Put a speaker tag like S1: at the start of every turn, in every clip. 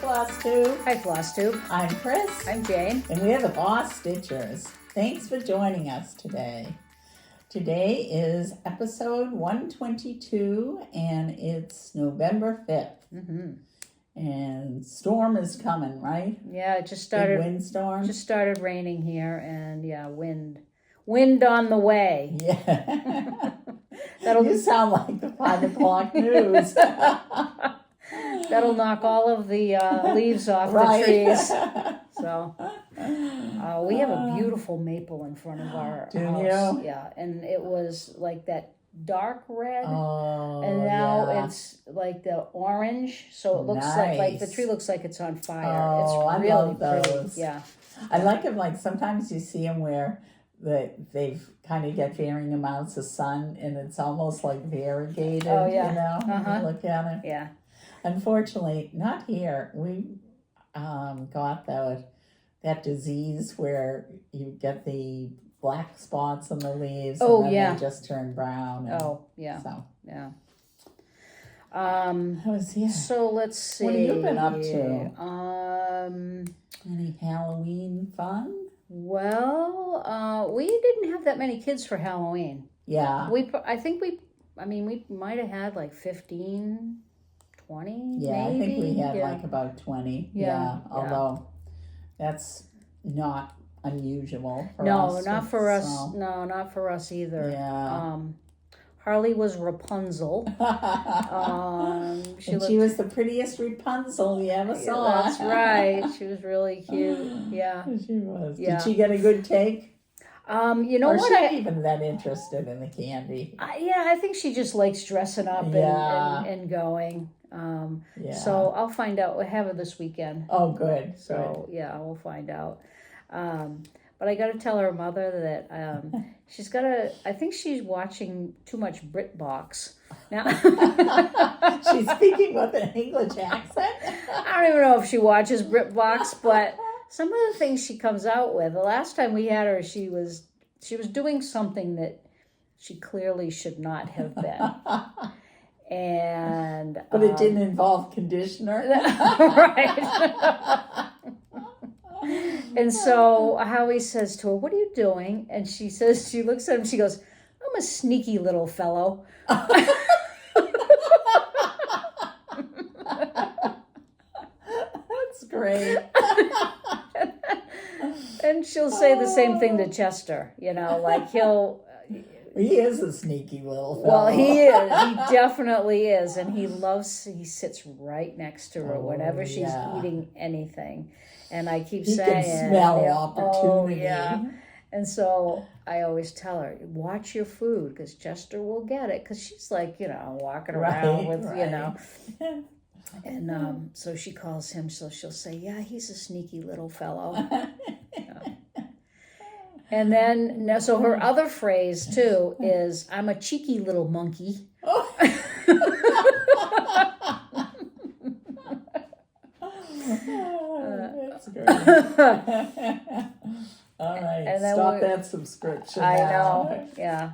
S1: Floss Tube.
S2: Hi, Floss Tube.
S1: I'm Chris.
S2: I'm Jane.
S1: And we are the BosStitchers. Thanks for joining us today. Today is episode 122, and it's November 5th.
S2: Mm-hmm.
S1: And storm is coming, right?
S2: Yeah, it just started.
S1: Big windstorm.
S2: Just started raining here, and yeah, wind on the way.
S1: Yeah.
S2: That'll
S1: You sound like the 5 o'clock news.
S2: That'll knock all of the leaves off
S1: Right.
S2: the trees. So we have a beautiful maple in front of our
S1: Do
S2: house.
S1: you?
S2: Yeah, and it was like that dark red,
S1: Oh,
S2: and now
S1: yeah.
S2: it's like the orange. So it looks like the tree looks like it's on fire.
S1: Oh,
S2: it's really
S1: I love
S2: pretty.
S1: those.
S2: Yeah.
S1: I like them, like sometimes you see them where they've kind of get varying amounts of sun and it's almost like variegated,
S2: Oh, yeah.
S1: you know, when
S2: Uh-huh.
S1: you look at it.
S2: Yeah.
S1: Unfortunately, not here. We got that disease where you get the black spots on the leaves
S2: Oh,
S1: and then
S2: yeah.
S1: they just turn brown. And
S2: Oh, yeah.
S1: So,
S2: Yeah.
S1: that was, yeah.
S2: So let's see.
S1: What have you been up to? Any Halloween fun?
S2: Well, we didn't have that many kids for Halloween.
S1: Yeah.
S2: We might have had like 15, 20,
S1: Yeah,
S2: maybe.
S1: I think we had
S2: Yeah.
S1: like about 20.
S2: Yeah,
S1: Yeah,
S2: yeah.
S1: although that's not unusual for
S2: No,
S1: us.
S2: not for us.
S1: so,
S2: No, not for us either.
S1: Yeah.
S2: Harley was Rapunzel.
S1: She was the prettiest Rapunzel you ever saw.
S2: That's right. She was really cute. Yeah.
S1: She was.
S2: Yeah.
S1: Did she get a good take?
S2: You know
S1: or
S2: what?
S1: she not even that interested in the candy?
S2: I think she just likes dressing up
S1: Yeah.
S2: and going.
S1: Yeah.
S2: So I'll find out. We'll have her this weekend.
S1: Oh, good.
S2: So yeah, we'll find out. But I got to tell her mother that she's got to. I think she's watching too much BritBox now.
S1: She's speaking with an English accent.
S2: I don't even know if she watches BritBox, but some of the things she comes out with. The last time we had her, she was doing something that she clearly should not have been. And
S1: But it didn't involve conditioner.
S2: Right. And so Howie says to her, "What are you doing?" And she says, she looks at him, she goes, "I'm a sneaky little fellow."
S1: That's great.
S2: And she'll say the same thing to Chester, like
S1: He is a sneaky little fellow.
S2: well, he is. He definitely is. And he sits right next to her whenever she's
S1: yeah.
S2: eating anything. And I keep
S1: He
S2: saying,
S1: can smell
S2: yeah,
S1: opportunity.
S2: Oh, yeah. And so I always tell her, watch your food because Chester will get it. Because she's like, walking around with, And so she calls him, so she'll say, yeah, he's a sneaky little fellow. And then, so her other phrase, too, is, I'm a cheeky little monkey.
S1: Oh. That's great. All right,
S2: And then
S1: stop that subscription.
S2: I
S1: now.
S2: know, yeah.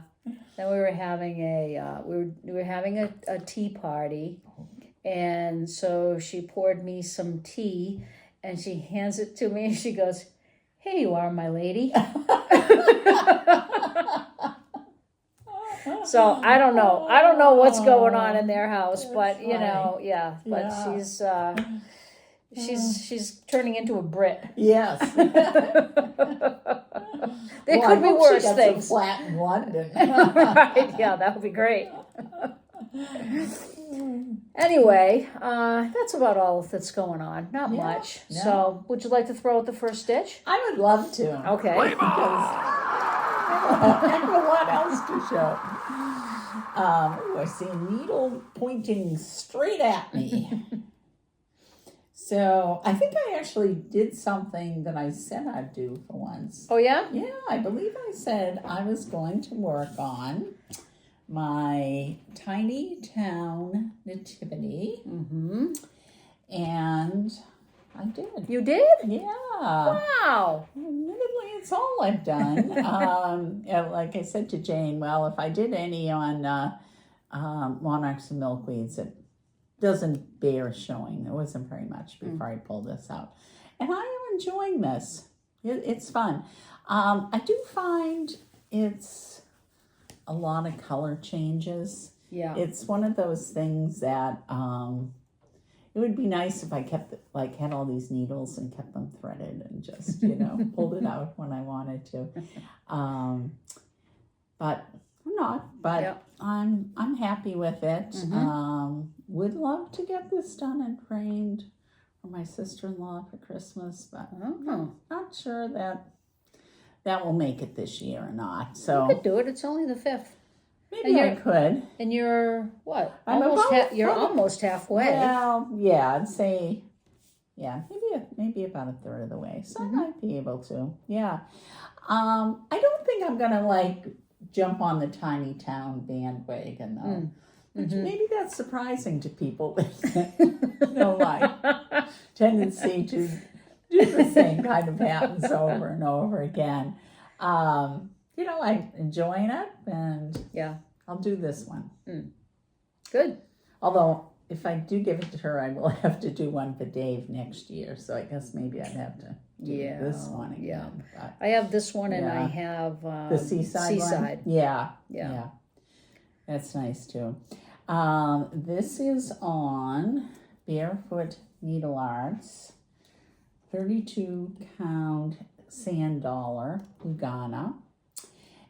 S2: Then we were having a tea party, and so she poured me some tea, and she hands it to me, and she goes, "Here you are, my lady." So I don't know what's going on in their house, but
S1: Yeah.
S2: she's turning into a Brit.
S1: Yes.
S2: There could be worse
S1: she gets
S2: things.
S1: a flat in London.
S2: Right? Yeah, that would be great. Anyway, that's about all that's going on. Not much.
S1: no.
S2: So, would you like to throw out the first stitch?
S1: I would love to.
S2: Okay.
S1: Because I have a lot else to show. I see a needle pointing straight at me. So I think I actually did something that I said I'd do for once.
S2: Oh, yeah?
S1: Yeah, I believe I said I was going to work on my tiny town nativity.
S2: Mm-hmm.
S1: And I did.
S2: You did?
S1: Yeah.
S2: Wow.
S1: Admittedly, it's all I've done. Like I said to Jane, well, if I did any on monarchs and milkweeds, it doesn't bear showing. There wasn't very much before I pulled this out. And I am enjoying this. It's fun. I do find it's a lot of color changes.
S2: Yeah.
S1: It's one of those things that it would be nice if I kept, like, had all these needles and kept them threaded and just, pulled it out when I wanted to. But I'm not. But
S2: Yep.
S1: I'm happy with it.
S2: Mm-hmm.
S1: Would love to get this done and framed for my sister-in-law for Christmas, but not sure that will make it this year or not. So
S2: you could do it. It's only the 5th.
S1: maybe I could.
S2: And you're what?
S1: I'm
S2: You're almost halfway.
S1: Well, yeah, I'd say, maybe about a third of the way. So I might be able to. Yeah. I don't think I'm gonna jump on the tiny town bandwagon though. Which maybe that's surprising to people. Tendency to do the same kind of patterns over and over again. I'm enjoying it, and I'll do this one.
S2: Good.
S1: Although, if I do give it to her, I will have to do one for Dave next year. So I guess maybe I'd have to do this one again.
S2: Yeah.
S1: But,
S2: I have this one, and I have
S1: the seaside one? Yeah. That's nice too. This is on Barefoot Needleart's 32 count sand dollar Lugana.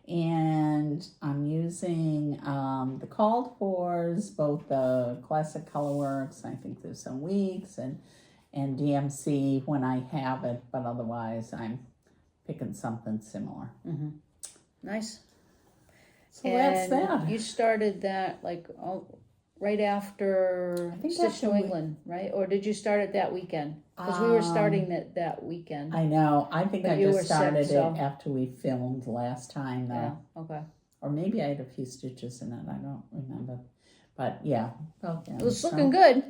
S1: And I'm using the called fors, both the Classic Colorworks, I think there's some weeks, and DMC when I have it, but otherwise I'm picking something similar.
S2: Mm-hmm. Nice.
S1: So that's that.
S2: You started that right after Stitch New England, right? Or did you start it that weekend? Because we were starting it that weekend.
S1: I know. I think I just started
S2: sick,
S1: it after we filmed last time, though.
S2: Yeah, okay.
S1: Or maybe I had a few stitches in it. I don't remember. But yeah. Okay.
S2: It was looking good.
S1: I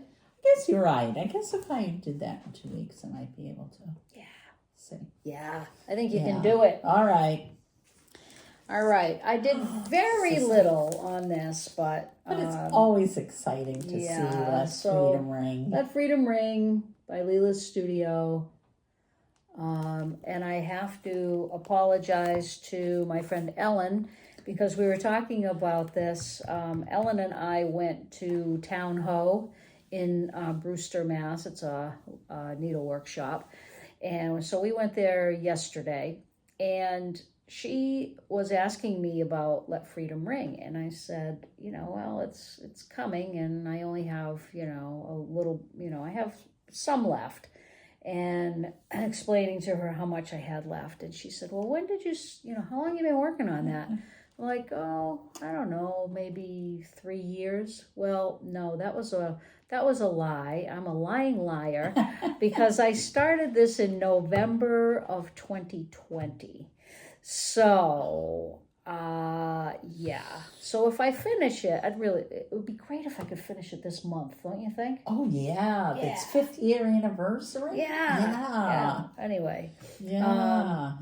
S1: guess you're right. I guess if I did that in 2 weeks, I might be able to.
S2: Yeah.
S1: See.
S2: Yeah. I think you can do it.
S1: All right.
S2: All right. I did very little on this, but
S1: it's always exciting to see Let Freedom Ring.
S2: Let Freedom Ring by Lila's Studio. And I have to apologize to my friend Ellen because we were talking about this. Ellen and I went to Town Ho in Brewster, Mass. It's a needle workshop. And so we went there yesterday, and she was asking me about Let Freedom Ring, and I said, well, it's coming, and I only have, a little, I have some left, and explaining to her how much I had left, and she said, well, when did you, how long have you been working on that? I'm like, oh, I don't know, maybe 3 years. Well, no, that was a lie. I'm a lying liar because I started this in November of 2020. So, So if I finish it, it would be great if I could finish it this month, don't you think?
S1: Oh, yeah. It's 5th year anniversary.
S2: Yeah. Anyway.
S1: Yeah.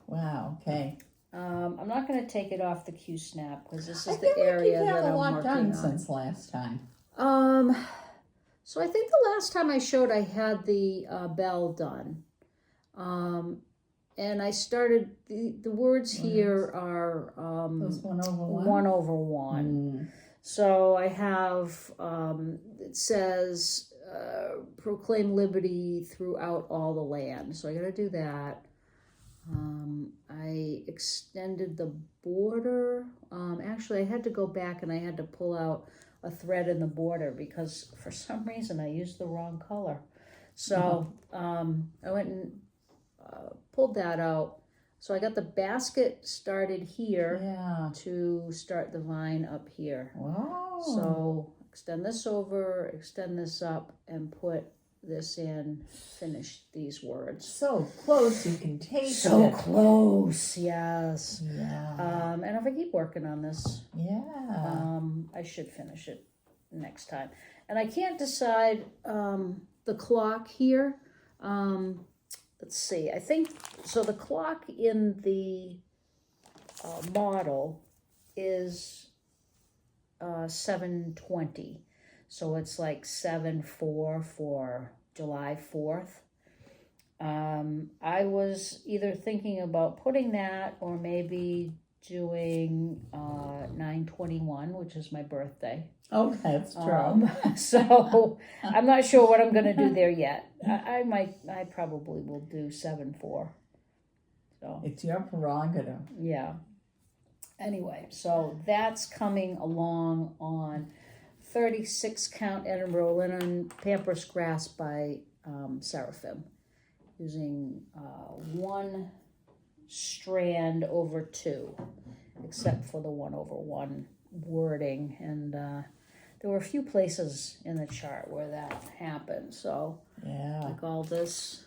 S2: Wow,
S1: okay.
S2: I'm not going to take it off the Q-snap because this is the area that I'm working on.
S1: Since last time.
S2: So I think the last time I showed I had the bell done. And I started, the words here are
S1: those 1 over 1?
S2: 1 over 1. So I have, it says, proclaim liberty throughout all the land. So I got to do that. I extended the border. Actually, I had to go back and I had to pull out a thread in the border because for some reason I used the wrong color. So I went and pulled that out. So I got the basket started here to start the vine up here.
S1: Wow.
S2: So extend this over, extend this up, and put this in, finish these words.
S1: So close you can taste it.
S2: So close, yes.
S1: Yeah.
S2: And if I keep working on this, I should finish it next time. And I can't decide the clock here. Let's see, I think, so the clock in the model is 7:20. So it's like 7/4 for July 4th. I was either thinking about putting that or maybe doing 9/21, which is my birthday.
S1: Oh, that's true.
S2: So I'm not sure what I'm going to do there yet. I probably will do 7/4. So
S1: It's your prerogative.
S2: yeah. Anyway, so that's coming along on 36 count Edinburgh linen Pampras grass by Seraphim, using 1 strand over 2, except for the 1/1 wording. And there were a few places in the chart where that happened. So
S1: Yeah.
S2: like all this,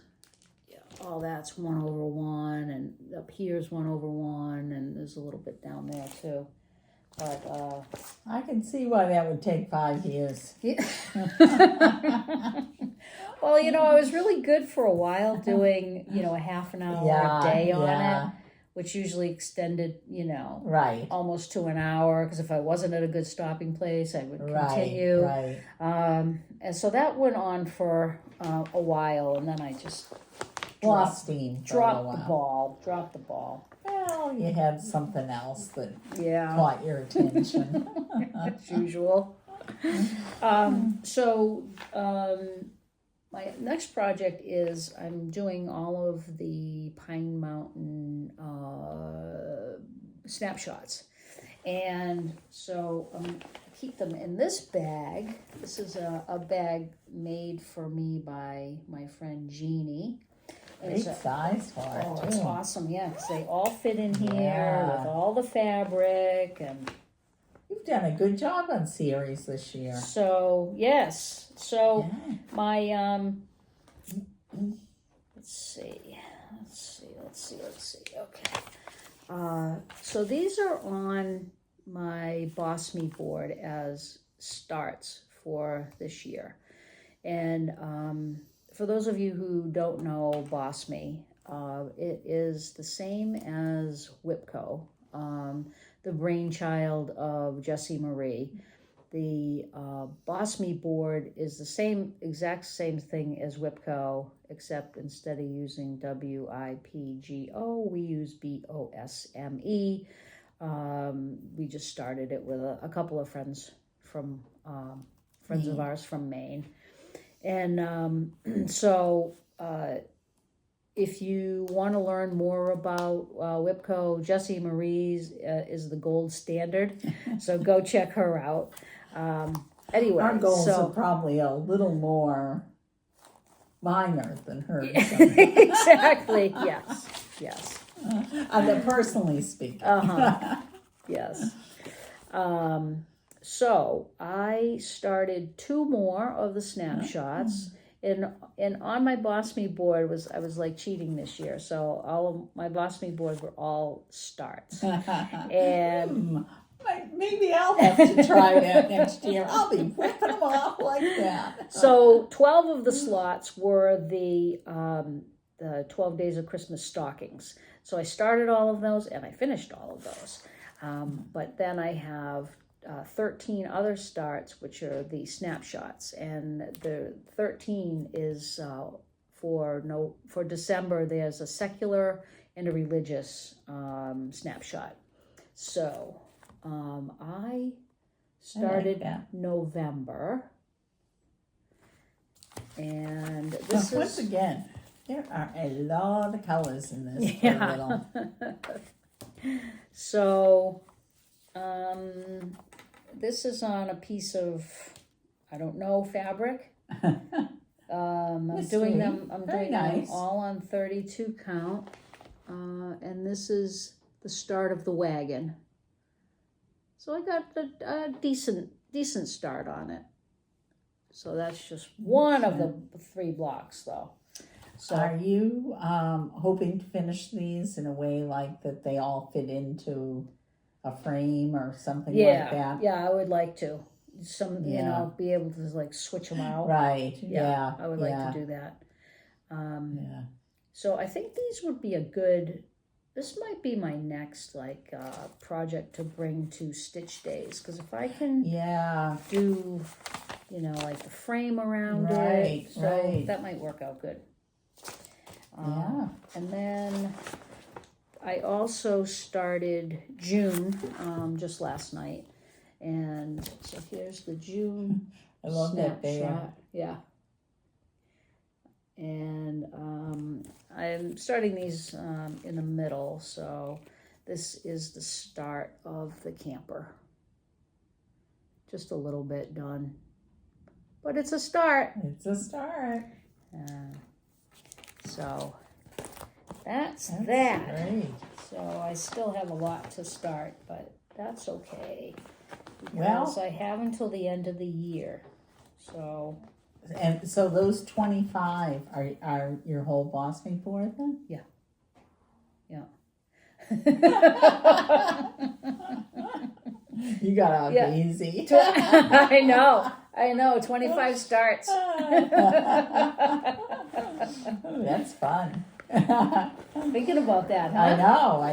S2: all that's 1/1, and up here's 1/1, and there's a little bit down there too. But
S1: I can see why that would take 5 years.
S2: yeah. Well, I was really good for a while doing, a half an hour a day on it, which usually extended,
S1: Right.
S2: almost to an hour, because if I wasn't at a good stopping place, I would continue.
S1: Right.
S2: And so that went on for a while, and then I just
S1: Lost steam.
S2: dropped the ball.
S1: Well, you had something else that
S2: Yeah.
S1: caught your attention.
S2: As usual. My next project is I'm doing all of the Pine Mountain snapshots. And so I keep them in this bag. This is a bag made for me by my friend Jeannie.
S1: Great size for it,
S2: Oh,
S1: too.
S2: it's awesome, yeah, because they all fit in here
S1: Yeah.
S2: with all the fabric. And
S1: You've done a good job on series this year.
S2: so, yes. So
S1: Yeah.
S2: my, let's see. Okay. So these are on my Boss Me board as starts for this year. And for those of you who don't know Boss Me, it is the same as Whipco, the brainchild of Jessie Marie. The Boss Me board is the exact same thing as Whipco, except instead of using WIPGO, we use BOSME. We just started it with a couple of friends of ours from Maine. And so if you want to learn more about Whipco, Jessie Marie's is the gold standard. So go check her out. Anyway,
S1: Our goals are probably a little more minor than hers.
S2: Exactly. Yes.
S1: Personally speaking.
S2: Yes. So I started 2 more of the snapshots, and on my Boss Me board I was like cheating this year. So all of my Boss Me boards were all starts, and
S1: maybe I'll have to try that next year. I'll be ripping them off like that.
S2: so 12 of the slots were the 12 Days of Christmas stockings. So I started all of those and I finished all of those. But then I have 13 other starts, which are the snapshots, and the 13 is for December. There's a secular and a religious snapshot. So I started November, and this is
S1: once again, there are a lot of colors in this. Yeah.
S2: So this is on a piece of, I don't know, fabric. I'm doing them all on 32 count. And this is the start of the wagon. So I got a decent start on it. So that's just one of the 3 blocks, though. So
S1: are you hoping to finish these in a way like that they all fit into a frame or something like that?
S2: Yeah, I would like to. Be able to like switch them out.
S1: Right. Yeah.
S2: I would like to do that. So I think these would be this might be my next project to bring to Stitch Days, because if I can do you know, like the frame around
S1: Right,
S2: it. So
S1: right.
S2: that might work out good.
S1: Yeah.
S2: And then I also started June just last night. And so here's the June
S1: I love that there.
S2: snapshot. Yeah. And I'm starting these in the middle, so this is the start of the camper. Just a little bit done, but it's a start.
S1: It's a start.
S2: So that's that.
S1: Great.
S2: So I still have a lot to start, but that's okay. Because
S1: Well,
S2: I have until the end of the year. So
S1: and so those 25 are your whole boss me board then?
S2: yeah.
S1: You got out
S2: Yeah.
S1: easy.
S2: I know. 25 starts.
S1: That's fun.
S2: Thinking about that, huh?
S1: I know.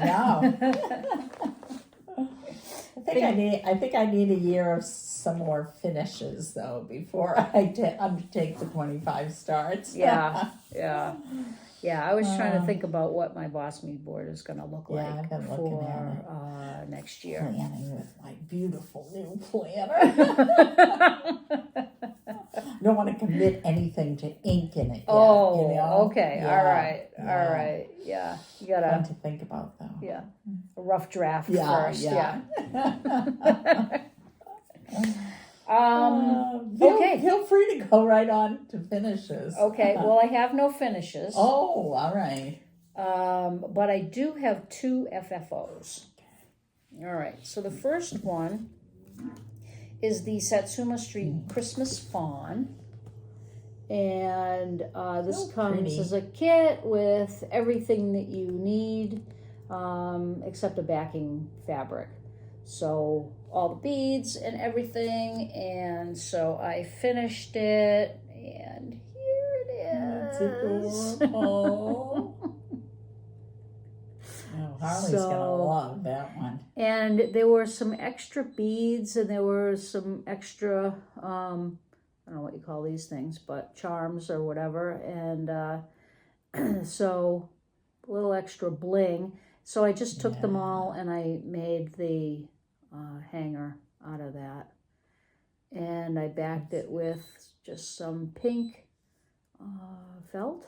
S1: I think I need a year of some more finishes though before I undertake the 25 starts.
S2: Yeah. I was trying to think about what my boss me board is going to look
S1: Yeah,
S2: like
S1: I've been looking
S2: for
S1: at
S2: next year.
S1: Planning with my beautiful new planner. I don't want to commit anything to ink in it yet.
S2: Oh,
S1: you know?
S2: okay.
S1: Yeah,
S2: All right. Yeah. You got
S1: Fun
S2: to,
S1: to think about though.
S2: yeah, a rough draft
S1: Yeah,
S2: first.
S1: yeah.
S2: Okay.
S1: Feel free to go right on to finishes.
S2: Okay. Well, I have no finishes.
S1: Oh, all right.
S2: But I do have 2 FFOs. All right. So the first one is the Satsuma Street Christmas Fawn. And this comes
S1: pretty.
S2: as a kit with everything that you need except a backing fabric. So all the beads and everything. And so I finished it. And here it is.
S1: That's adorable. Oh, Harley's gonna love that one.
S2: And there were some extra beads and there were some extra, I don't know what you call these things, but charms or whatever. And so a little extra bling. So I just took them all and I made the hanger out of that. And I backed it with just some pink felt.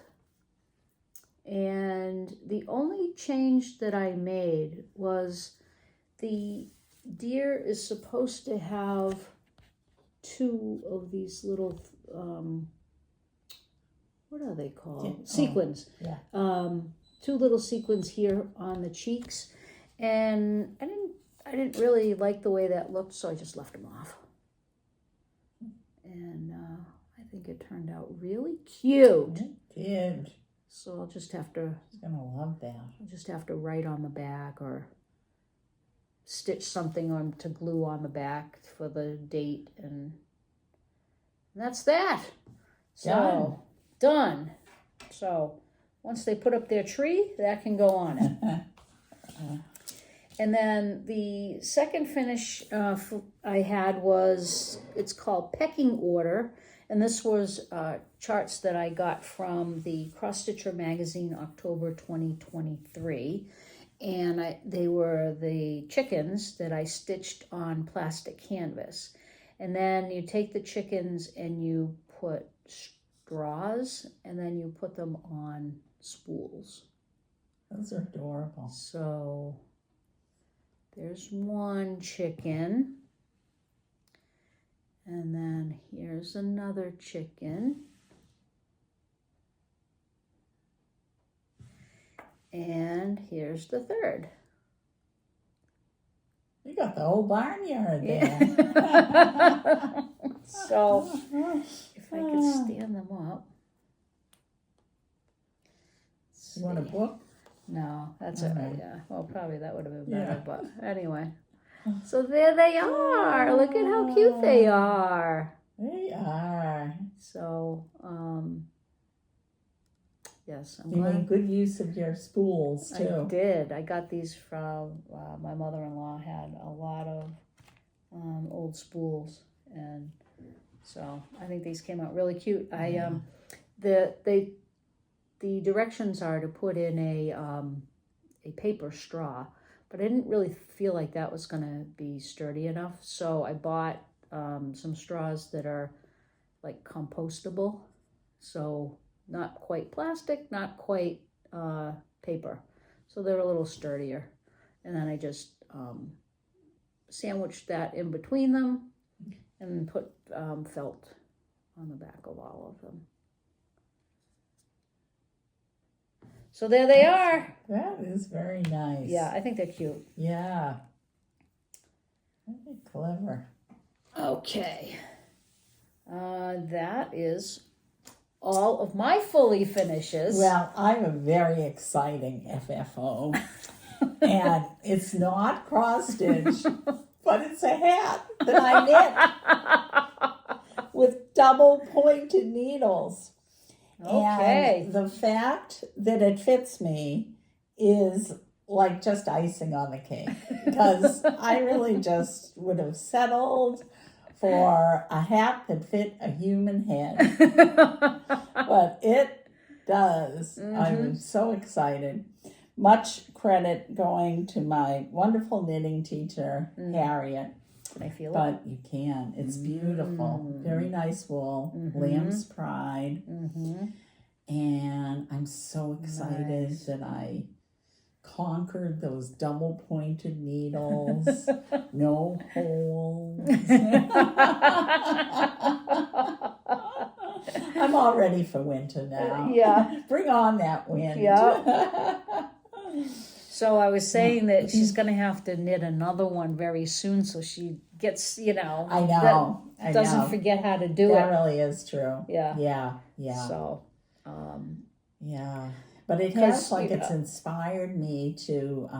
S2: And the only change that I made was the deer is supposed to have 2 of these little, what are they called? Sequins.
S1: Yeah.
S2: 2 little sequins here on the cheeks. And I didn't really like the way that looked, so I just left them off. And I think it turned out really cute.
S1: It did.
S2: So I'll just have to.
S1: He's gonna love that.
S2: I'll just have to write on the back or stitch something on to glue on the back for the date, and that's that. So done. So once they put up their tree, that can go on it. And then the second finish I had was, it's called Pecking Order. And this was charts that I got from the CrossStitcher magazine, October 2023. And they were the chickens that I stitched on plastic canvas. And then you take the chickens and you put straws and then you put them on spools.
S1: Those are adorable.
S2: So there's one chicken. And then here's another chicken. And here's the third.
S1: You got the whole barnyard there.
S2: Yeah. So if I could stand them up.
S1: You want a book?
S2: No, that's
S1: All
S2: it.
S1: right.
S2: Yeah. Well, probably that would have been better,
S1: Yeah.
S2: but anyway. So there they are. Look at how cute they are.
S1: They are.
S2: So, yes, I'm
S1: You
S2: glad.
S1: made good use of your spools too.
S2: I did. I got these from my mother-in-law. Had a lot of old spools, and So I think these came out really cute. The directions are to put in a paper straw, but I didn't really feel like that was going to be sturdy enough. So I bought some straws that are like compostable. So not quite plastic, not quite paper. So they're a little sturdier. And then I just sandwiched that in between them and put felt on the back of all of them. So there they are.
S1: That is very nice.
S2: Yeah, I think they're cute.
S1: Yeah. Very clever.
S2: Okay. That is all of my fully finishes.
S1: Well, I have a very exciting FFO. And it's not cross-stitch, but it's a hat that I knit with double-pointed needles.
S2: Okay.
S1: And the fact that it fits me is like just icing on the cake, because I really just would have settled for a hat that fit a human head. But it does.
S2: Mm-hmm.
S1: I'm so excited. Much credit going to my wonderful knitting teacher, Harriet.
S2: Can I feel it?
S1: But you can. It's beautiful. Very nice wool. Lamb's Pride. And I'm so excited that I conquered those double-pointed needles. No holes. I'm all ready for winter now.
S2: Yeah.
S1: Bring on that wind.
S2: Yeah. So I was saying that she's going to have to knit another one very soon, so she gets,
S1: I know.
S2: Doesn't forget how to do
S1: that
S2: it.
S1: really is true.
S2: Yeah.
S1: Yeah.
S2: So,
S1: yeah. But it has, like, it's inspired me to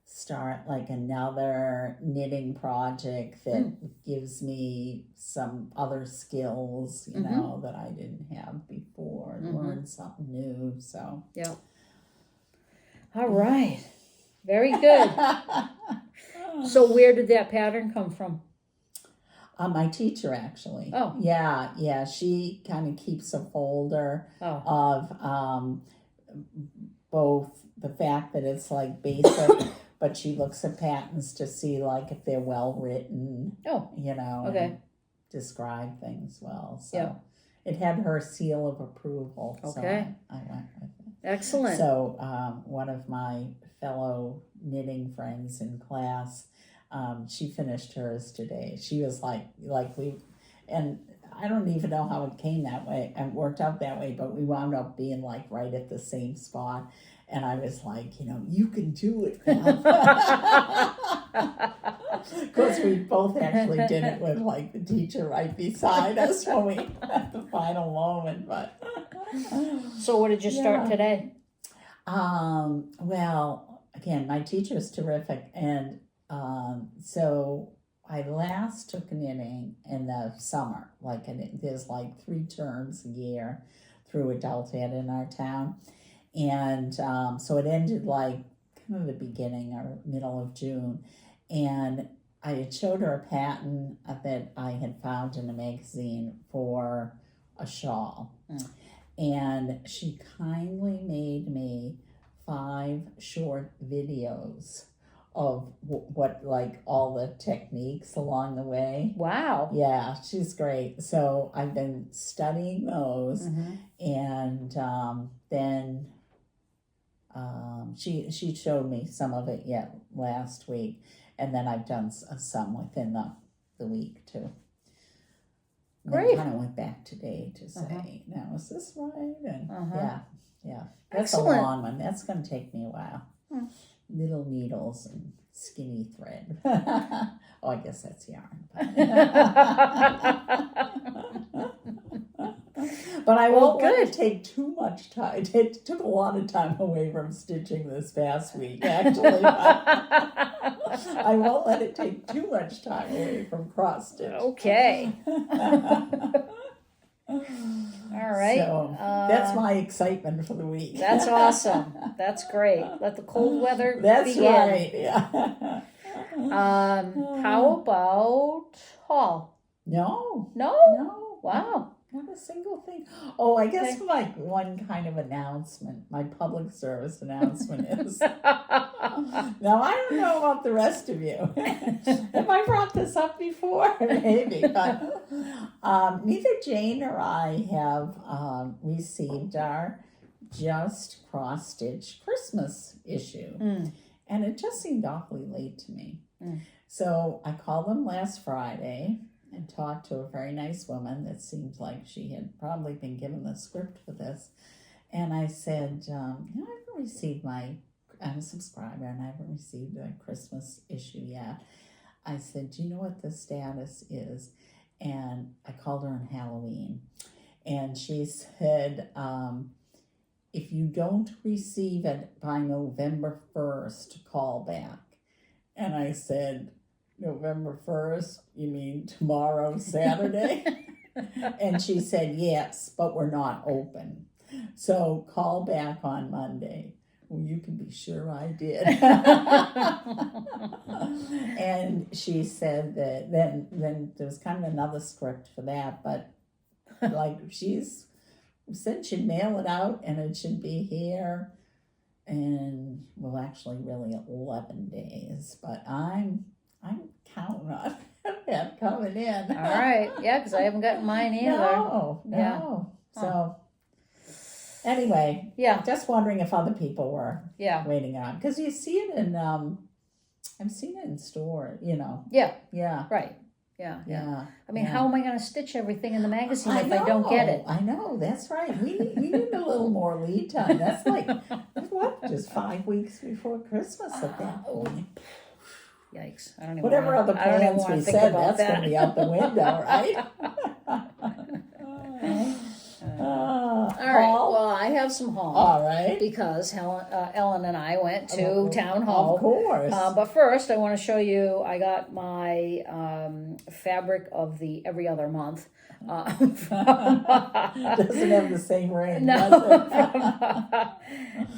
S1: start, like, another knitting project that gives me some other skills, you know, that I didn't have before, and learn something new, so.
S2: Yeah. All right. Very good. So where did that pattern come from?
S1: My teacher, actually.
S2: Oh.
S1: Yeah. She kind of keeps a folder of both the fact that it's like basic, but she looks at patterns to see like if they're well written.
S2: Oh.
S1: You know.
S2: Okay.
S1: And describe things well. So it had her seal of approval.
S2: Okay.
S1: So I went with it.
S2: Excellent.
S1: So one of my fellow knitting friends in class, she finished hers today. She was and I don't even know how it came that way and worked out that way, but we wound up being like right at the same spot. And I was like, you can do it. Of course, we both actually did it with like the teacher right beside us when we at the final moment. But
S2: so, what did you start today?
S1: Well, again, my teacher's terrific, and so I last took knitting in the summer. Like, there's like 3 terms a year through adult ed in our town. And so it ended like kind of the beginning or middle of June. And I had showed her a pattern that I had found in a magazine for a shawl. And she kindly made me 5 short videos of what like all the techniques along the way.
S2: Wow.
S1: Yeah, she's great. So I've been studying those, and then she showed me some of it last week, and then I've done some within the week too. And
S2: Great.
S1: I kind of went back today to say, now is this right? And yeah. That's
S2: Excellent.
S1: a long one. That's going to take me a while. Little needles and skinny thread. Oh, I guess that's yarn. But I won't let it take too much time. It took a lot of time away from stitching this past week, actually. I won't let it take too much time away from cross-stitch.
S2: Okay. All right.
S1: So that's my excitement for the week.
S2: That's awesome. That's great. Let the cold weather
S1: That's
S2: begin.
S1: right, yeah.
S2: How about haul? No?
S1: No.
S2: Wow.
S1: Not a single thing. Oh, I guess like one kind of announcement, my public service announcement is. Now, I don't know about the rest of you. Have I brought this up before? Maybe. But neither Jane or I have received our Just CrossStitch Christmas issue. And it just seemed awfully late to me. So I called them last Friday and talked to a very nice woman that seemed like she had probably been given the script for this. And I said, I haven't received I'm a subscriber and I haven't received a Christmas issue yet. I said, do you know what the status is? And I called her on Halloween. And she said, if you don't receive it by November 1st, call back. And I said, November 1st, you mean tomorrow, Saturday? And she said, yes, but we're not open. So call back on Monday. Well, you can be sure I did. And she said that then there was kind of another script for that, but like she said she'd mail it out and it should be here. And well, actually really 11 days, but I'm counting on that coming in.
S2: All right. Yeah, because I haven't gotten mine either.
S1: No.
S2: Yeah.
S1: So anyway, just wondering if other people were waiting on, because you see it in I've seen it in store, you know.
S2: Yeah.
S1: Right.
S2: Yeah. I mean, how am I going to stitch everything in the magazine if I don't get it?
S1: I know, that's right. We need a little more lead time. That's like just 5 weeks before Christmas at that point.
S2: Yikes! I don't even.
S1: Whatever other plans we said, that's going to be out the window, right?
S2: All right. Well, I have some haul.
S1: All right.
S2: Because Ellen and I went to town hall.
S1: Of course.
S2: But first, I want to show you. I got my fabric of the every other month.
S1: Doesn't have the same ring.
S2: No.
S1: Does it?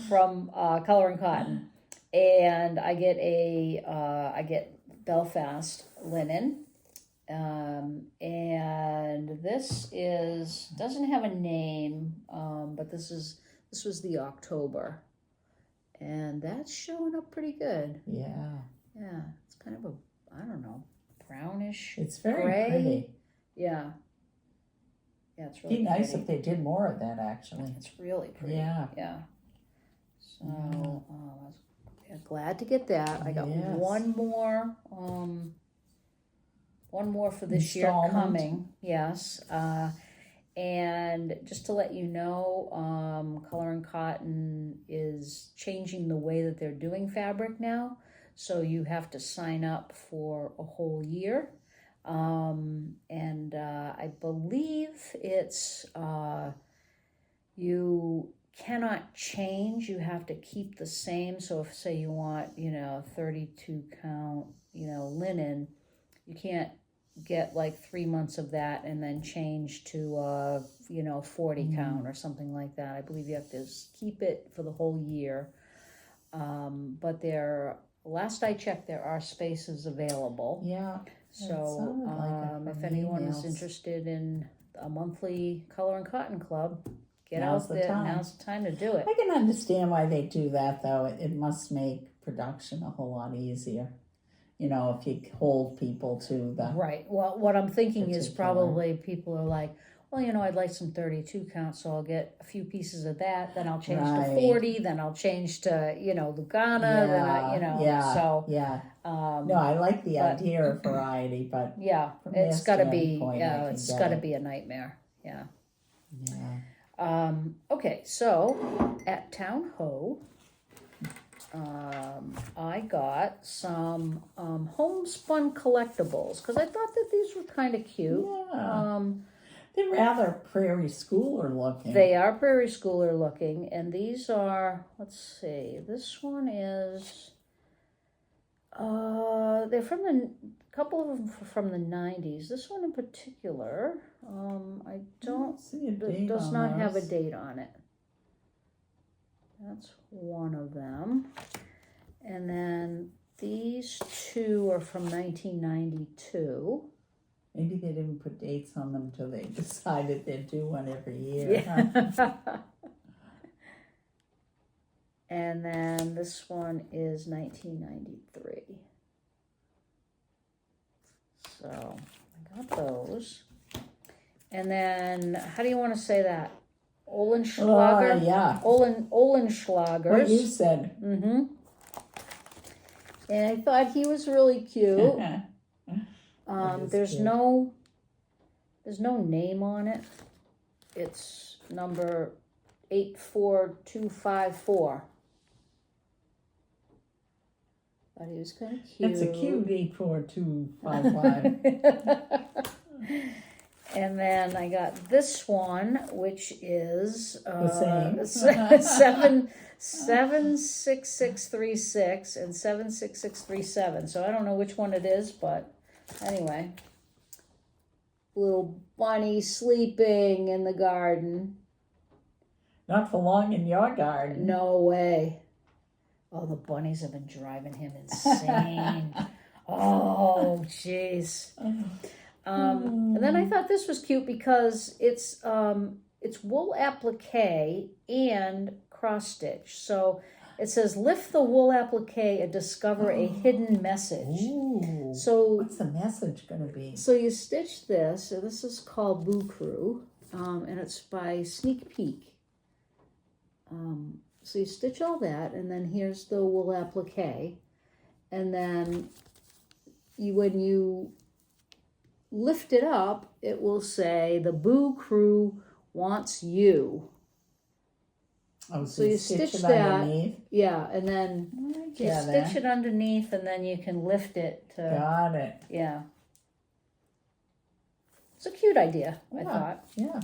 S2: From Color and Cotton. And I get I get Belfast linen, and this doesn't have a name, but this was the October, and that's showing up pretty good.
S1: Yeah,
S2: it's kind of a brownish.
S1: It's very
S2: gray.
S1: pretty.
S2: Yeah, it's really
S1: It'd be nice
S2: pretty.
S1: if they did more of that. Actually,
S2: It's really pretty.
S1: Yeah.
S2: So. Glad to get that. I got one more for this year coming. Yes. And just to let you know, Color and Cotton is changing the way that they're doing fabric now. So you have to sign up for a whole year. And I believe it's you cannot change. You have to keep the same. So if, say, you want 32 count linen, you can't get like 3 months of that and then change to 40 count or something like that. I believe you have to keep it for the whole year. But last I checked, there are spaces available. So if anyone is interested in a monthly Color and Cotton club, get out there. Now's the time to do it.
S1: I can understand why they do that, though. It must make production a whole lot easier. If you hold people to the...
S2: Right. Well, what I'm thinking is probably people are like, well, I'd like some 32 count, so I'll get a few pieces of that, then I'll change to 40, then I'll change to, Lugana, no,
S1: I like the idea of variety, but...
S2: Yeah, it's got to be, it's got to be a nightmare. Yeah. Okay, so at Town Ho, I got some homespun collectibles because I thought that these were kind of cute.
S1: They're rather prairie schooler looking.
S2: They are prairie schooler looking, and these are, let's see, this one is, they're from a couple of them from the 90s. This one in particular, I don't
S1: see a date.
S2: Does not have a date on it. That's one of them. And then these two are from 1992.
S1: Maybe they didn't put dates on them till they decided they'd do one every year. Huh?
S2: Yeah. And then this one is 1993. So I got those. And then, how do you want to say that? Olenschlager?
S1: Yeah.
S2: Olenschlagers.
S1: What you said.
S2: Mm-hmm. And I thought he was really cute. There's no name on it. It's number 84254. Thought he was kind of cute.
S1: That's a cute 84255.
S2: And then I got this one, which is
S1: the same.
S2: 76636 and 76637. So I don't know which one it is, but anyway. Little bunny sleeping in the garden.
S1: Not for long in your garden.
S2: No way. Oh, the bunnies have been driving him insane. Oh, jeez. And then I thought this was cute because it's wool applique and cross stitch. So it says, lift the wool applique and discover a hidden message.
S1: Ooh.
S2: So
S1: what's the message going to be?
S2: So you stitch this, and this is called Boo Crew, and it's by Sneak Peek. So you stitch all that, and then here's the wool applique, and then when you lift it up, it will say, the Boo Crew wants you.
S1: Oh,
S2: so you stitch that, underneath. Yeah, and then you stitch it underneath, and then you can lift it to...
S1: Got it.
S2: Yeah. It's a cute idea, I thought.
S1: Yeah.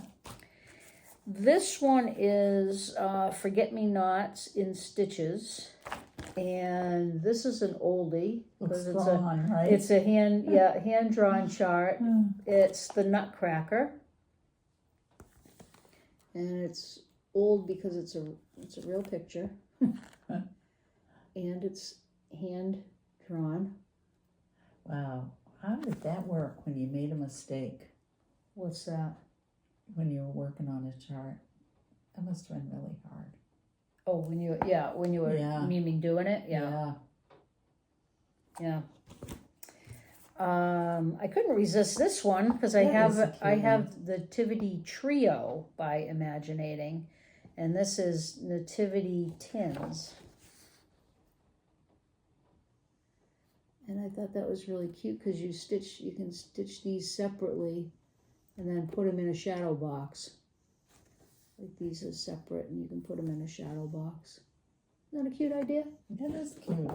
S2: This one is Forget-Me-Nots in Stitches. And this is an oldie.
S1: Looks drawn, right?
S2: It's a hand-drawn chart. It's the Nutcracker. And it's old because it's a real picture. And it's hand-drawn.
S1: Wow. How did that work when you made a mistake?
S2: What's that?
S1: When you were working on a chart. That must have been really hard.
S2: Oh, when you were meaning doing it? Yeah. I couldn't resist this one because I have the Nativity Trio by Imaginating, and this is Nativity Tins. And I thought that was really cute because you can stitch these separately and then put them in a shadow box. Like these are separate and you can put them in a shadow box. Isn't that a cute idea?
S1: That is cute.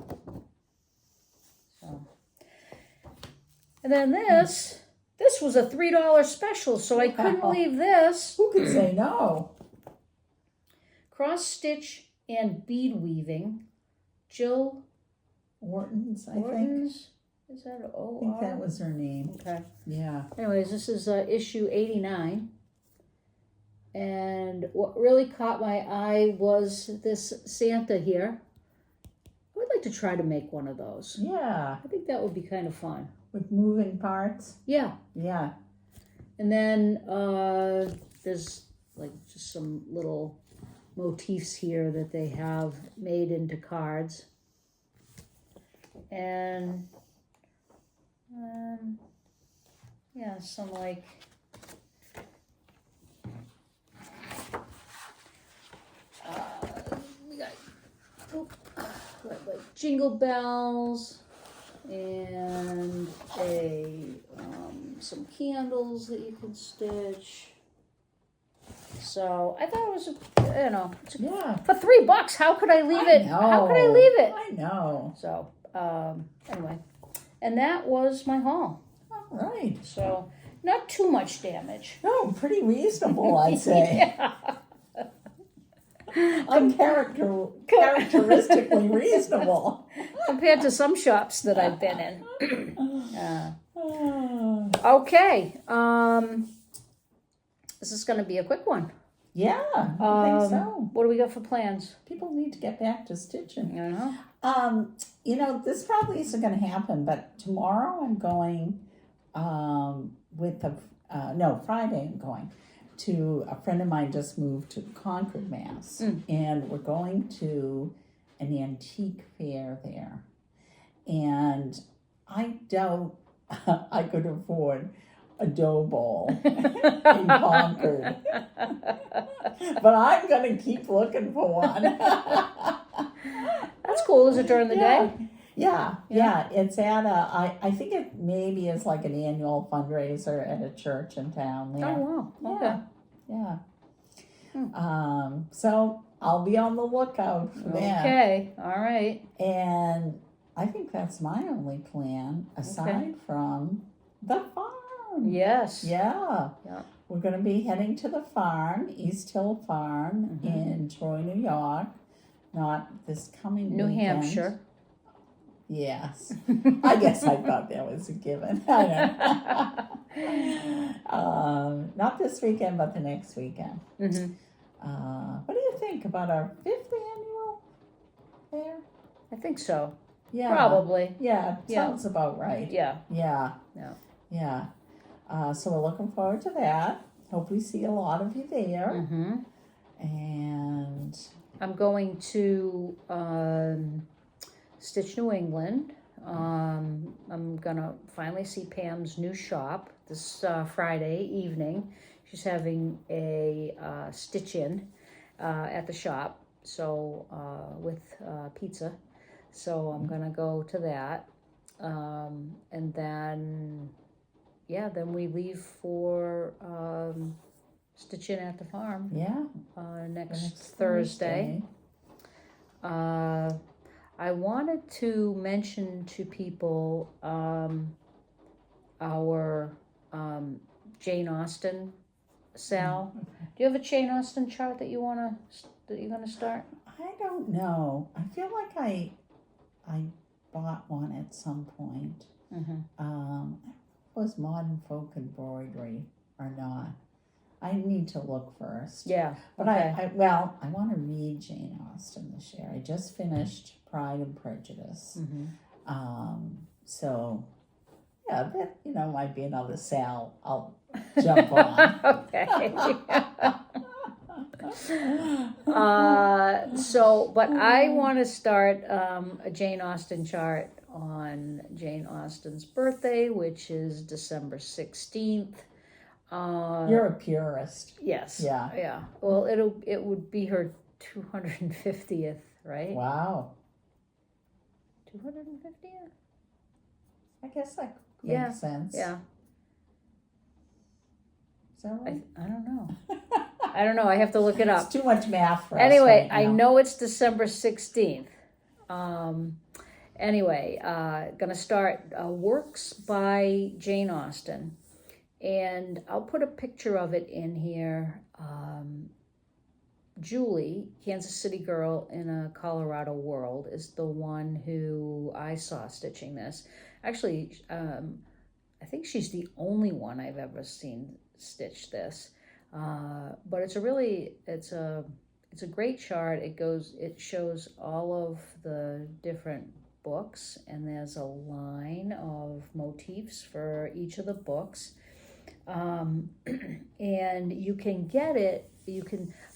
S2: So. And then this was a $3 special, so I couldn't leave this.
S1: Who could say no?
S2: Cross stitch and bead weaving. Jill
S1: Orton's, I
S2: think. Is that an O?
S1: I think that was her name.
S2: Okay.
S1: Yeah.
S2: Anyways, this is issue 89. And what really caught my eye was this Santa here. I would like to try to make one of those.
S1: Yeah.
S2: I think that would be kind of fun.
S1: With moving parts?
S2: Yeah.
S1: Yeah.
S2: And then there's like just some little motifs here that they have made into cards. And some like we got like jingle bells and some candles that you can stitch. So I thought it was for $3. How could I leave it? How could I leave it?
S1: I know.
S2: So anyway, and that was my haul.
S1: All right.
S2: So not too much damage.
S1: No, pretty reasonable, I'd say. Uncharacteristically reasonable.
S2: Compared to some shops that I've been in. Okay. This is going to be a quick one.
S1: Yeah, I think so.
S2: What do we got for plans?
S1: People need to get back to stitching.
S2: Uh-huh.
S1: This probably isn't going to happen, but tomorrow I'm going with Friday I'm going to, a friend of mine just moved to Concord, Mass. And we're going to an antique fair there. And I doubt I could afford a dough ball in Concord. But I'm going to keep looking for one.
S2: That's cool. Is it during the day?
S1: Yeah. It's at I think it maybe is like an annual fundraiser at a church in town there.
S2: Oh, wow. Okay.
S1: Yeah. So I'll be on the lookout for that.
S2: Okay. All right.
S1: And I think that's my only plan, aside from the farm.
S2: Yes.
S1: Yeah. We're going to be heading to the farm, East Hill Farm in Troy, New York. Not this coming
S2: New
S1: weekend.
S2: Hampshire.
S1: Yes. I guess I thought that was a given. I don't know. Not this weekend, but the next weekend. What do you think about our 5th annual fair?
S2: I think so.
S1: Yeah.
S2: Probably.
S1: Yeah, sounds about right.
S2: Yeah.
S1: So we're looking forward to that. Hope we see a lot of you there. And
S2: I'm going to Stitch New England. I'm gonna finally see Pam's new shop this Friday evening. She's having a stitch-in at the shop, so with pizza. So I'm gonna go to that, and then we leave for stitch-in at the farm. Next Thursday. I wanted to mention to people our Jane Austen sale. Do you have a Jane Austen chart that you're gonna start?
S1: I don't know. I feel like I bought one at some point. It was Modern Folk Embroidery or not. I need to look first.
S2: Yeah.
S1: But I want to read Jane Austen this year. I just finished Pride and Prejudice. So yeah, that might be another sale I'll jump on.
S2: Okay. But I want to start a Jane Austen chart on Jane Austen's birthday, which is December 16th.
S1: You're a purist.
S2: Yes.
S1: Yeah.
S2: Well, it would be her 250th, right?
S1: Wow.
S2: 250th?
S1: I guess that makes sense.
S2: Yeah.
S1: Is that right?
S2: I don't know. I don't know. I have to look it up.
S1: It's too much math for
S2: Anyway,
S1: us right now.
S2: I know it's December 16th. Gonna start Works by Jane Austen. And I'll put a picture of it in here. Julie, Kansas City girl in a Colorado world, is the one who I saw stitching this. Actually, I think she's the only one I've ever seen stitch this. But it's a great chart. It shows all of the different books, and there's a line of motifs for each of the books. And you can get it.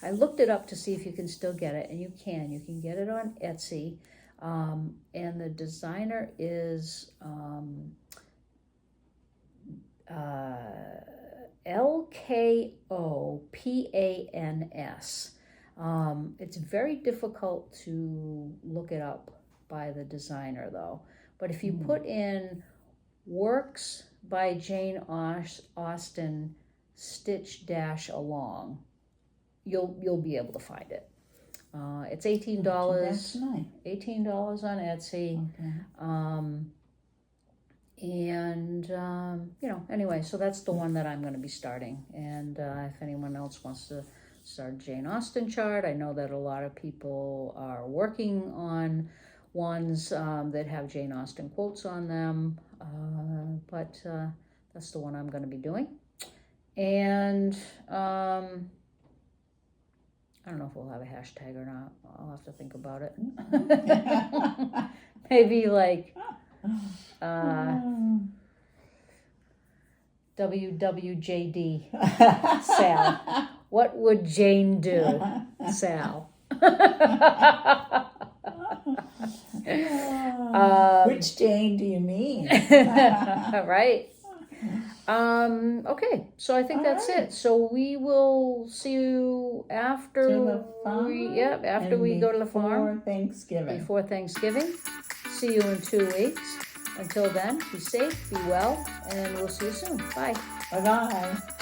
S2: I looked it up to see if you can still get it, and you can get it on Etsy. And the designer is Lkopans. It's very difficult to look it up by the designer though. But if you put in Works by Jane Austen stitch-along, you'll be able to find it. It's $18.
S1: That's nice.
S2: $18 on Etsy.
S1: Okay.
S2: Anyway, so that's the one that I'm going to be starting. And if anyone else wants to start Jane Austen chart, I know that a lot of people are working on ones that have Jane Austen quotes on them. But that's the one I'm going to be doing. And I don't know if we'll have a hashtag or not. I'll have to think about it. Maybe like WWJD. Sal. What would Jane do? Sal.
S1: Which Jane do you mean?
S2: Right. Okay, so I think that's it. So we will see you after after we go to the farm. Before Thanksgiving. See you in 2 weeks. Until then, be safe, be well, and we'll see you soon. Bye.
S1: Bye-bye.